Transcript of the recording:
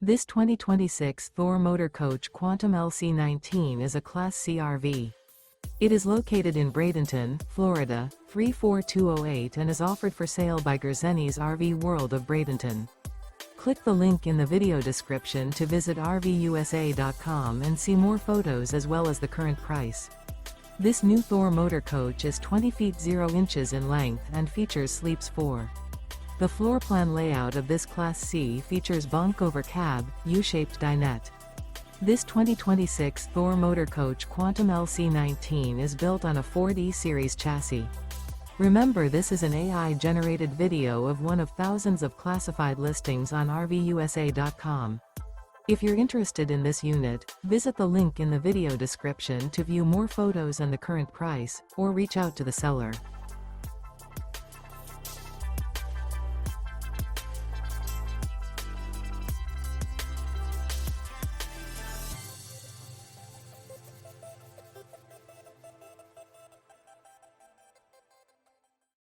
This 2026 Thor Motor Coach Quantum LC19 is a Class C RV. It is located in Bradenton, Florida, 34208 and is offered for sale by Gerzeny's RV World of Bradenton. Click the link in the video description to visit RVUSA.com and see more photos as well as the current price. This new Thor Motor Coach is 20 feet 0 inches in length and features sleeps 4. The floor plan layout of this Class C features Bunk Over Cab, U-shaped dinette. This 2026 Thor Motor Coach Quantum LC19 is built on a Ford E-Series chassis. Remember, this is an AI-generated video of one of thousands of classified listings on RVUSA.com. If you're interested in this unit, visit the link in the video description to view more photos and the current price, or reach out to the seller.